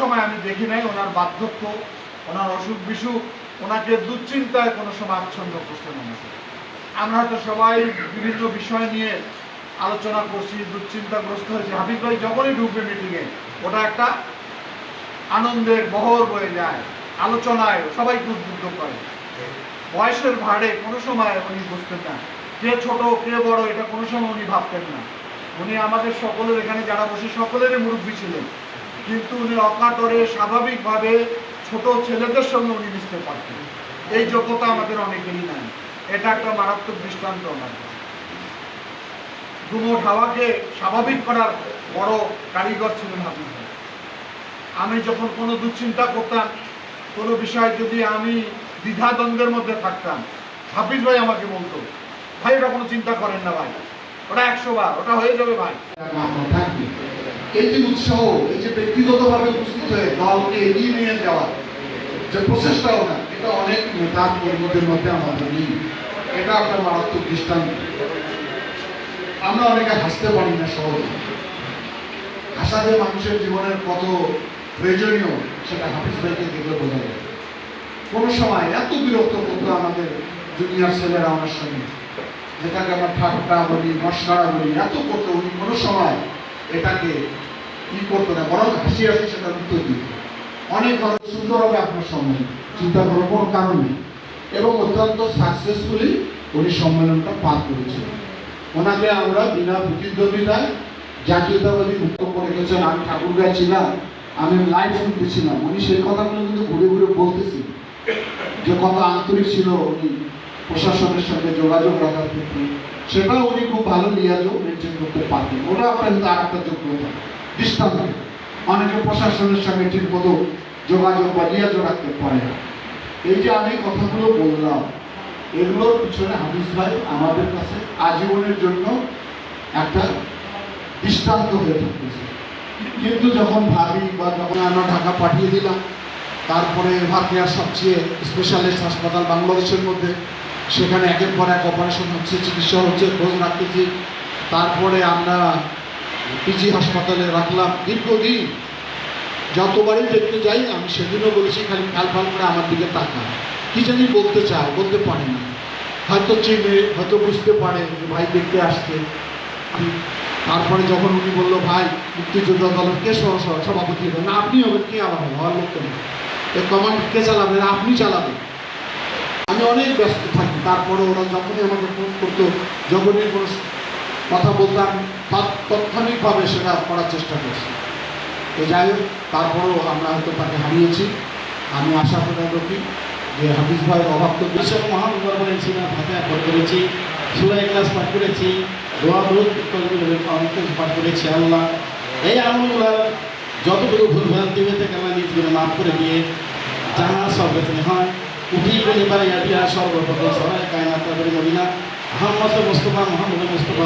সময় আমি দেখি নাই ওনার বার্ধক্য, ওনার অসুখ বিসুখ ওনাকে দুশ্চিন্তায় কোনো সময় আচ্ছন্ন করতে মনে করে। আমরা হয়তো সবাই বিভিন্ন বিষয় নিয়ে আলোচনা করছি, দুশ্চিন্তাগ্রস্ত হয়েছি। হাবিব ভাই যখনই ঢুকবে মিটিংয়ে ওটা একটা আনন্দের বহর বয়ে যায়, আলোচনায় সবাই উদ্বুদ্ধ করে। বয়সের ভাড়ে কোনো সময় উনি বুঝতেন না কে ছোট কে বড়, এটা কোনো সময় উনি ভাবতেন না। উনি আমাদের সকলের এখানে যারা বসে সকলেরই মুরব্বী ছিলেন, কিন্তু উনি অকাতরে স্বাভাবিকভাবে ছোট ছেলেদের সঙ্গে উনি মিশতে পারতেন। এই যোগ্যতা আমাদের অনেকেরই নাই। এটা একটা মারাত্মক দৃষ্টান্ত। আমাদের গুমোট হাওয়াকে স্বাভাবিক করার বড় কারিগর ছিলেন হাবিব ভাই। আমি যখন কোনো দুশ্চিন্তা করতাম, কোনো বিষয় যদি আমি দ্বিধাদ্বন্দ্বের মধ্যে থাকতাম, হাফিজ ভাই আমাকে বলতো, ভাই ওটা কোনো চিন্তা করেন না ভাই, ওটা 100 বার, ওটা হয়ে যাবে ভাই। এই যে উৎসাহ, এই যে ব্যক্তিগতভাবে উপস্থিত হয়ে দলকে এগিয়ে নিয়ে যাওয়া যে প্রচেষ্টাও না, এটা অনেক নেতা কর্মীদের মধ্যে আমাদের নেই। এটা একটা মারাত্মক দৃষ্টান্ত। আমরা অনেকে হাসতে পারি না সহজে। হাসা যে মানুষের জীবনের কত প্রয়োজনীয় সেটা হাফিজ ভাইকে দেখলে বোঝা যায়। কোনো সময় এত বিরক্ত করতো আমাদের জুনিয়র ছেলেরা আমার সঙ্গে, যেটাকে আমরা ঠাট্টা বলি, মশকরা বলি, এত করতো। উনি কোনো সময় এটাকে কি করতো না, বরং হাসি হাসি সেটার উত্তর দিত। অনেক সুন্দর হবে আপনার সম্মেলন, চিন্তা করার কোনো কারণ নেই। এবং অত্যন্ত সাকসেসফুলি উনি সম্মেলনটা পার করেছিলেন। ওনাকে আমরা বিনা প্রতিদ্বন্দ্বিতায় জাতীয়তাবাদী বক্তব্য রেখেছেন। আমি ঠাকুরগাঁ ছিলাম, আমি লাইভ শুনতেছিলাম। উনি সেই কথাগুলো কিন্তু ঘুরে ঘুরে বলতেছি যে কত আন্তরিক ছিল উনি প্রশাসনের সঙ্গে যোগাযোগ রাখার ক্ষেত্রে। সেটাও উনি খুব ভালো লিয়াজও মেনটেন করতে পারতেন। ওটা আপনার কিন্তু আর একটা যোগ্যতা দৃষ্টান্ত। অনেকে প্রশাসনের সঙ্গে ঠিক মতো যোগাযোগ বা লিয়াজও রাখতে পারে না। এই যে আমি কথাগুলো বললাম, এগুলোর পিছনে হাফিজ ভাই আমাদের কাছে আজীবনের জন্য একটা দৃষ্টান্ত হয়ে থাকতেছে। কিন্তু যখন ভাবি বা যখন আমরা ঢাকা পাঠিয়ে দিলাম, তারপরে ভারতীয় সবচেয়ে স্পেশালিস্ট হাসপাতাল বাংলাদেশের মধ্যে, সেখানে একের পর এক অপারেশন হচ্ছে, চিকিৎসা হচ্ছে, খোঁজ রাখতেছি। তারপরে আমরা পিজি হাসপাতালে রাখলাম দীর্ঘদিন। যতবারই দেখতে যাই আমি সেদিনও বলেছি, খালি ফাল ফাল করে আমার দিকে তাকা, কি জানি বলতে চায়, বলতে পারে না। হয়তো চিনে, হয়তো বুঝতে পারে যে ভাই দেখতে আসছে। তারপরে যখন উনি বললো ভাই মুক্তিযোদ্ধা দলের কে সভাপতি হবেন, না আপনি হবেন, কে আবার হবে, হওয়ার লোক নেই, এই কমান্ড কে চালাবেন, আপনি চালাবেন। আমি অনেক ব্যস্ত থাকি। তারপরে ওরা যখনই আমাকে ফোন করতো, যখনই কোনো কথা বলতাম, তাৎক্ষণিকভাবে সেটা করার চেষ্টা করছি। তো যাই হোক, তারপরেও আমরা হয়তো তাকে হারিয়েছি। আমি আশা করে রাখি যে হাফিজ ভাইয়ের অভাব তো বিশ্ব মহান দরবারে ছিল, ফাতিহা পাঠ করেছি, সূরা ইখলাস পাঠ করেছি, দোয়া দরুদ পাঠ করেছি। আল্লাহ এই আমলগুলো যতটুকু ভুল ভ্রান্তি হয়ে থাকে আল্লাহ নিজগুলো মাফ করে দিয়ে যাহা সর্বপ্রথমে হয় উঠি বলে বাড়িয়া দিয়া সর্বপ্রথম সরাই কায়নাত মদিনা আহমদ মুস্তফা মোহাম্মদ মুস্তফা